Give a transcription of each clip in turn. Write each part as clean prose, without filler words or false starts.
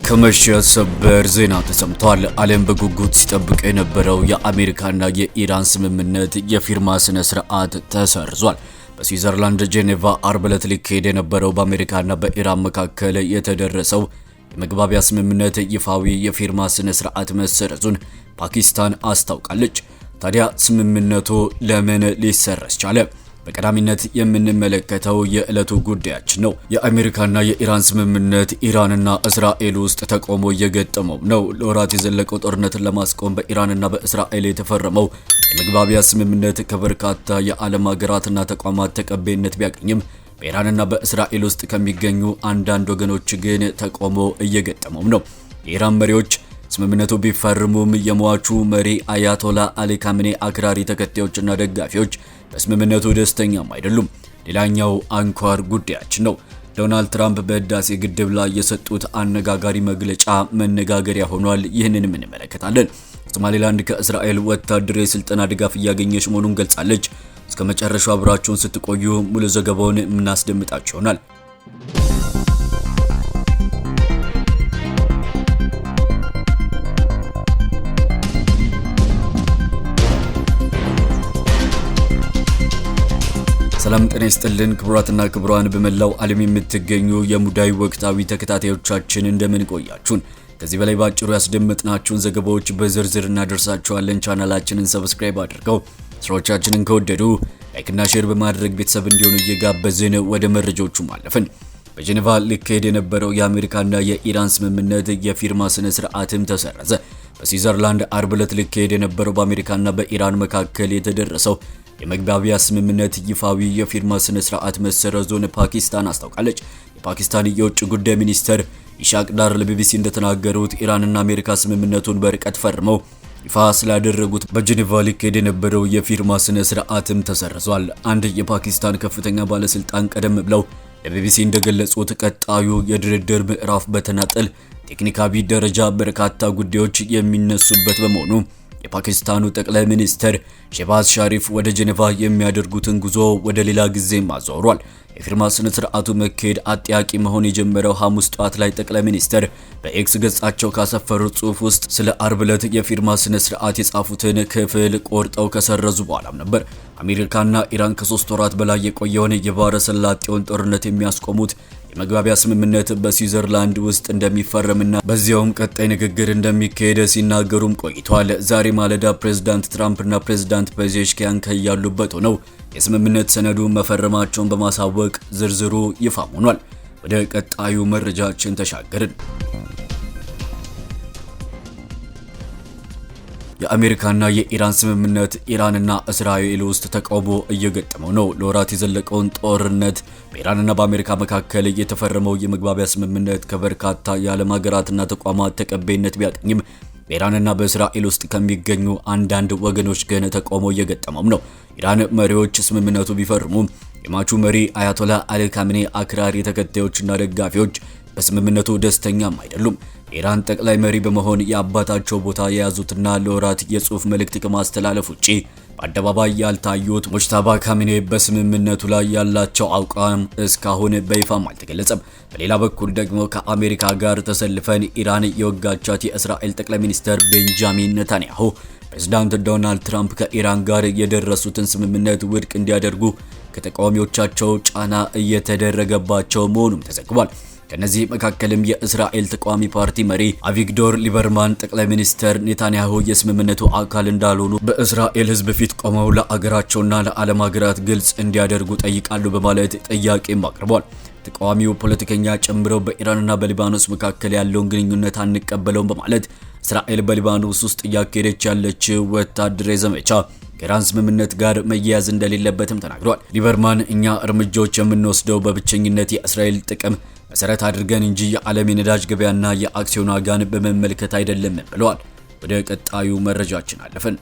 ከመሸ ሰበር ዜና ተሰምቷል። ዓለም በጉጉት ሲጠብቅ የነበረው የአሜሪካና የኢራን ስምምነት የፊርማ ስነ ስርዓት ተሰርዟል። በስዊዘርላንድ ጄኔቫ አርብ ዕለት ሊካሄድ የነበረው በአሜሪካና በኢራን መካከል የተደረሰው የመግባቢያ ስምምነት ይፋዊ የፊርማ ስነ ስርዓት መሰረዙን ፓኪስታን አስታውቃለች። ታዲያ ስምምነቱ ለምን ሊሰረዝ ቻለ? በቀዳሚነት የምንመለከተው የዕለቱ ጉዳያችን ነው። የአሜሪካና የኢራን ስምምነት ኢራንና እስራኤል ውስጥ ተቆሞ እየገጠመው ነው። ለወራት የዘለቀው ጦርነትን ለማስቆም በኢራንና በእስራኤል የተፈረመው የመግባቢያ ስምምነት ከበርካታ የዓለም ሀገራትና ተቋማት ተቀባይነት ቢያገኝም በኢራንና በእስራኤል ውስጥ ከሚገኙ አንዳንድ ወገኖች ግን ተቆሞ እየገጠመው ነው። የኢራን መሪዎች ስምምነቱ ቢፈርሙም የሟቹ መሪ አያቶላ አሊ ካሜኒ አክራሪ ተከታዮችና ደጋፊዎች በስምምነቱ ደስተኛም አይደሉም። ሌላኛው አንኳር ጉዳያችን ነው። ዶናልድ ትራምፕ በህዳሴ ግድብ ላይ የሰጡት አነጋጋሪ መግለጫ መነጋገሪያ ሆኗል። ይህንን እንመለከታለን። ሶማሌላንድ ከእስራኤል ወታደራዊ ስልጠና ድጋፍ እያገኘች መሆኑን ገልጻለች። እስከ መጨረሻው አብራችሁን ስትቆዩ ሙሉ ዘገባውን የምናስደምጣችሁ ይሆናል። ሰላም ጤና ይስጥልን ክቡራትና ክቡራን በመላው ዓለም የምትገኙ የሙዳይ ወቅታዊ ተከታታዮቻችን እንደምን ቆያችሁን? ከዚህ በላይ ባጭሩ ያስደመጥናችሁን ዘገባዎች በዝርዝር እናደርሳችኋለን። ቻናላችንን ሰብስክራይብ አድርገው ስራዎቻችንን ከወደዱ ላይክና ሼር በማድረግ ቤተሰብ እንዲሆኑ እየጋበዝን ወደ መረጃዎቹ ማለፍን። በጄኔቫ ሊካሄድ የነበረው የአሜሪካና የኢራን ስምምነት የፊርማ ስነ ስርዓትም ተሰረዘ። በስዊዘርላንድ አርብ ዕለት ሊካሄድ የነበረው በአሜሪካና በኢራን መካከል የተደረሰው የመግባቢያ ስምምነት ይፋዊ የፊርማ ስነ ስርዓት መሰረዙን ፓኪስታን አስታውቃለች። የፓኪስታን የውጭ ጉዳይ ሚኒስትር ኢሻቅ ዳር ለቢቢሲ እንደተናገሩት ኢራንና አሜሪካ ስምምነቱን በርቀት ፈርመው ይፋ ስላደረጉት በጄኔቫ ሊካሄድ የነበረው የፊርማ ስነ ስርዓትም ተሰርዟል። አንድ የፓኪስታን ከፍተኛ ባለስልጣን ቀደም ብለው ለቢቢሲ እንደገለጹት ቀጣዩ የድርድር ምዕራፍ በተናጠል ቴክኒካዊ ደረጃ በርካታ ጉዳዮች የሚነሱበት በመሆኑ የፓኪስታኑ ጠቅላይ ሚኒስትር ሼባዝ ሻሪፍ ወደ ጄኔቫ የሚያደርጉትን ጉዞ ወደ ሌላ ጊዜ አዟውሯል። የፊርማ ስነ ስርዓቱ መካሄድ አጥያቂ መሆን የጀመረው ሐሙስ ጧት ላይ ጠቅላይ ሚኒስትር በኤክስ ገጻቸው ካሰፈሩት ጽሑፍ ውስጥ ስለ አርብ ዕለት የፊርማ ስነ ስርዓት የጻፉትን ክፍል ቆርጠው ከሰረዙ በኋላም ነበር አሜሪካና ኢራን ከ3 ወራት በላይ የቆየውን የባሕረ ሰላጤውን ጦርነት የሚያስቆሙት የመግባቢያ ስምምነት በስዊዘርላንድ ውስጥ እንደሚፈረምና በዚያውም ቀጣይ ንግግር እንደሚካሄድ ሲናገሩም ቆይቷል። ዛሬ ማለዳ ፕሬዝዳንት ትራምፕና ፕሬዝዳንት ፔዜሽኪያን ከያሉበት ሆነው የስምምነት ሰነዱ መፈረማቸውን በማሳወቅ ዝርዝሩ ይፋ ሆኗል። ወደ ቀጣዩ መረጃችን ተሻገርን። የአሜሪካና የኢራን ስምምነት ኢራንና እስራኤል ውስጥ ተቃውሞ እየገጠመው ነው። ለወራት የዘለቀውን ጦርነት በኢራንና በአሜሪካ መካከል የተፈረመው የመግባቢያ ስምምነት ከበርካታ የዓለም ሀገራትና ተቋማት ተቀባይነት ቢያገኝም በኢራንና በእስራኤል ውስጥ ከሚገኙ አንዳንድ ወገኖች ግን ተቃውሞ እየገጠመው ነው። ኢራን መሪዎች ስምምነቱ ቢፈርሙም የሟቹ መሪ አያቶላ አሊ ካሜኒ አክራሪ ተከታዮችና ደጋፊዎች በስምምነቱ ደስተኛም አይደሉም። የኢራን ጠቅላይ መሪ በመሆን የአባታቸው ቦታ የያዙትና ለወራት የጽሑፍ መልእክት ከማስተላለፍ ውጪ በአደባባይ ያልታዩት ሙጅተባ ካሜኒ በስምምነቱ ላይ ያላቸው አቋም እስካሁን በይፋም አልተገለጸም። በሌላ በኩል ደግሞ ከአሜሪካ ጋር ተሰልፈን ኢራን የወጋቻት የእስራኤል ጠቅላይ ሚኒስትር ቤንጃሚን ኔታንያሁ ፕሬዝዳንት ዶናልድ ትራምፕ ከኢራን ጋር የደረሱትን ስምምነት ውድቅ እንዲያደርጉ ከተቃዋሚዎቻቸው ጫና እየተደረገባቸው መሆኑም ተዘግቧል። ከነዚህ መካከልም የእስራኤል ተቃዋሚ ፓርቲ መሪ አቪግዶር ሊበርማን ጠቅላይ ሚኒስትር ኔታንያሁ የስምምነቱ አካል እንዳልሆኑ በእስራኤል ሕዝብ ፊት ቆመው ለአገራቸውና ለዓለም ሀገራት ግልጽ እንዲያደርጉ ጠይቃሉ በማለት ጥያቄም አቅርቧል። ተቃዋሚው ፖለቲከኛ ጨምረው በኢራንና በሊባኖስ መካከል ያለውን ግንኙነት አንቀበለውም በማለት እስራኤል በሊባኖስ ውስጥ እያካሄደች ያለችው ወታደራዊ ዘመቻ ከኢራን ስምምነት ጋር መያያዝ እንደሌለበትም ተናግረዋል። ሊበርማን እኛ እርምጃዎች የምንወስደው በብቸኝነት የእስራኤል ጥቅም መሰረት አድርገን እንጂ የዓለም የነዳጅ ገበያና የአክሲዮን ዋጋን በመመልከት አይደለም ብለዋል። ወደ ቀጣዩ መረጃችን አለፈን።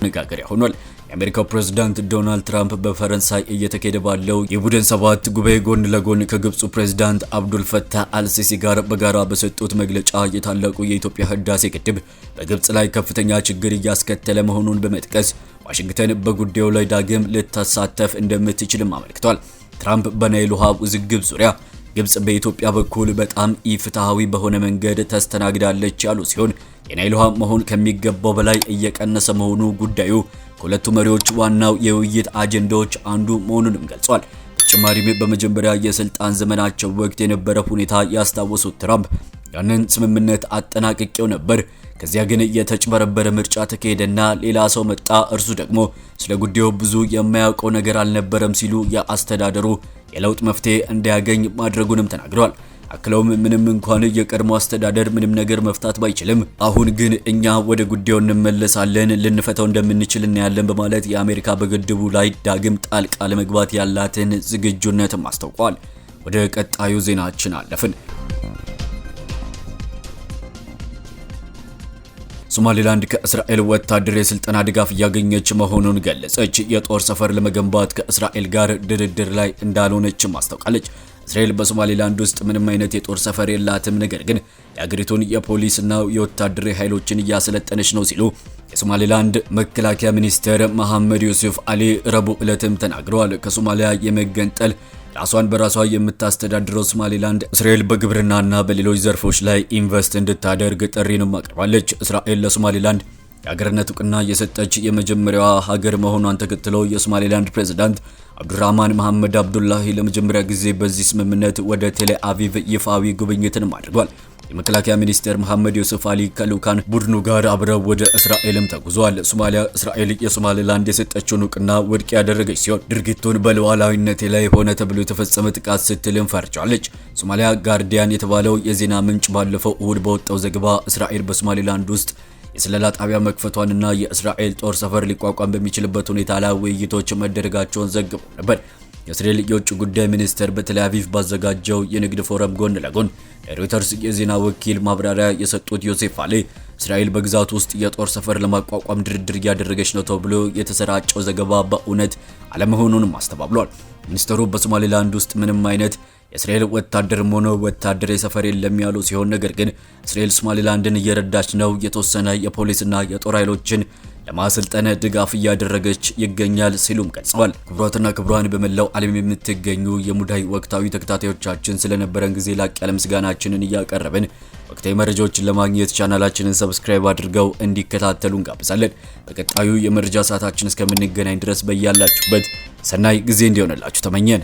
ነጋገሪያ ሆኗል። የአሜሪካው ፕሬዝዳንት ዶናልድ ትራምፕ በፈረንሳይ እየተካሄደ ባለው የቡድን 7 ጉባኤ ጎን ለጎን ከግብፁ ፕሬዝዳንት አብዱል ፈታህ አልሲሲ ጋር በጋራ በሰጡት መግለጫ የታላቁ የኢትዮጵያ ህዳሴ ግድብ በግብፅ ላይ ከፍተኛ ችግር እያስከተለ መሆኑን በመጥቀስ ዋሽንግተን በጉዳዩ ላይ ዳግም ልትሳተፍ እንደምትችልም አመልክቷል። ትራምፕ በናይል ውሃ ውዝግብ ዙሪያ ግብጽ በኢትዮጵያ በኩል በጣም ኢፍትሃዊ በሆነ መንገድ ተስተናግዳለች ያሉ ሲሆን የናይል ውሃ መሆን ከሚገባው በላይ እየቀነሰ መሆኑ ጉዳዩ ከሁለቱ መሪዎች ዋናው የውይይት አጀንዳዎች አንዱ መሆኑንም ገልጿል። በተጨማሪም በመጀመሪያ የስልጣን ዘመናቸው ወቅት የነበረ ሁኔታ ያስታወሱት ትራምፕ ያንን ስምምነት አጠናቅቄው ነበር፣ ከዚያ ግን የተጭበረበረ ምርጫ ተካሄደና ሌላ ሰው መጣ፣ እርሱ ደግሞ ስለ ጉዳዩ ብዙ የማያውቀው ነገር አልነበረም ሲሉ የአስተዳደሩ የለውጥ መፍትሄ እንዲያገኝ ማድረጉንም ተናግረዋል። አክለውም ምንም እንኳን የቀድሞ አስተዳደር ምንም ነገር መፍታት ባይችልም አሁን ግን እኛ ወደ ጉዳዩ እንመለሳለን፣ ልንፈታው እንደምንችል እናያለን በማለት የአሜሪካ በግድቡ ላይ ዳግም ጣልቃ ለመግባት ያላትን ዝግጁነትም አስታውቀዋል። ወደ ቀጣዩ ዜናችን አለፍን። ሶማሊላንድ ከእስራኤል ወታደራዊ የስልጠና ድጋፍ እያገኘች መሆኑን ገለጸች። የጦር ሰፈር ለመገንባት ከእስራኤል ጋር ድርድር ላይ እንዳልሆነችም አስታውቃለች። እስራኤል በሶማሊላንድ ውስጥ ምንም አይነት የጦር ሰፈር የላትም፣ ነገር ግን የአገሪቱን የፖሊስና የወታደራዊ ኃይሎችን እያሰለጠነች ነው ሲሉ የሶማሊላንድ መከላከያ ሚኒስትር መሐመድ ዩሱፍ አሊ ረቡዕ ዕለትም ተናግረዋል። ከሶማሊያ የመገንጠል ራሷን በራሷ የምታስተዳድረው ሶማሊላንድ እስራኤል በግብርናና በሌሎች ዘርፎች ላይ ኢንቨስት እንድታደርግ ጥሪንም አቅርባለች። እስራኤል ለሶማሊላንድ የሀገርነት እውቅና የሰጠች የመጀመሪያዋ ሀገር መሆኗን ተከትሎ የሶማሊላንድ ፕሬዝዳንት አብዱራህማን መሐመድ አብዱላሂ ለመጀመሪያ ጊዜ በዚህ ስምምነት ወደ ቴል አቪቭ ይፋዊ ጉብኝትንም አድርጓል። የመከላከያ ሚኒስትር መሐመድ ዩሱፍ አሊ ከልኡካን ቡድኑ ጋር አብረው ወደ እስራኤልም ተጉዟል። ሶማሊያ እስራኤል የሶማሊላንድ የሰጠችውን እውቅና ውድቅ ያደረገች ሲሆን ድርጊቱን በሉዓላዊነቴ ላይ ሆነ ተብሎ የተፈጸመ ጥቃት ስትልም ፈርጃለች። ሶማሊያ ጋርዲያን የተባለው የዜና ምንጭ ባለፈው እሁድ በወጣው ዘገባ እስራኤል በሶማሊላንድ ውስጥ የስለላ ጣቢያ መክፈቷንና የእስራኤል ጦር ሰፈር ሊቋቋም በሚችልበት ሁኔታ ላይ ውይይቶች መደረጋቸውን ዘግቦ ነበር። የእስራኤል የውጭ ጉዳይ ሚኒስቴር በቴል አቪቭ ባዘጋጀው የንግድ ፎረም ጎን ለጎን የሮይተርስ የዜና ወኪል ማብራሪያ የሰጡት ዮሴፍ አሊ እስራኤል በግዛት ውስጥ የጦር ሰፈር ለማቋቋም ድርድር እያደረገች ነው ተብሎ የተሰራጨው ዘገባ በእውነት አለመሆኑንም አስተባብሏል። ሚኒስትሩ በሶማሊላንድ ውስጥ ምንም አይነት የእስራኤል ወታደርም ሆነ ወታደራዊ ሰፈር የለም ያሉ ሲሆን ነገር ግን እስራኤል ሶማሊላንድን እየረዳች ነው፣ የተወሰነ የፖሊስና የጦር ኃይሎችን ለማሰልጠን ድጋፍ እያደረገች ይገኛል ሲሉም ገልጸዋል። ክቡራትና ክቡራን በመላው ዓለም የምትገኙ የሙዳይ ወቅታዊ ተከታታዮቻችን ስለነበረን ጊዜ ላቅ ያለ ምስጋናችንን እያቀረብን ወቅታዊ መረጃዎችን ለማግኘት ቻናላችንን ሰብስክራይብ አድርገው እንዲከታተሉ እንጋብዛለን። በቀጣዩ የመረጃ ሰዓታችን እስከምንገናኝ ድረስ በያላችሁበት ሰናይ ጊዜ እንዲሆንላችሁ ተመኘን።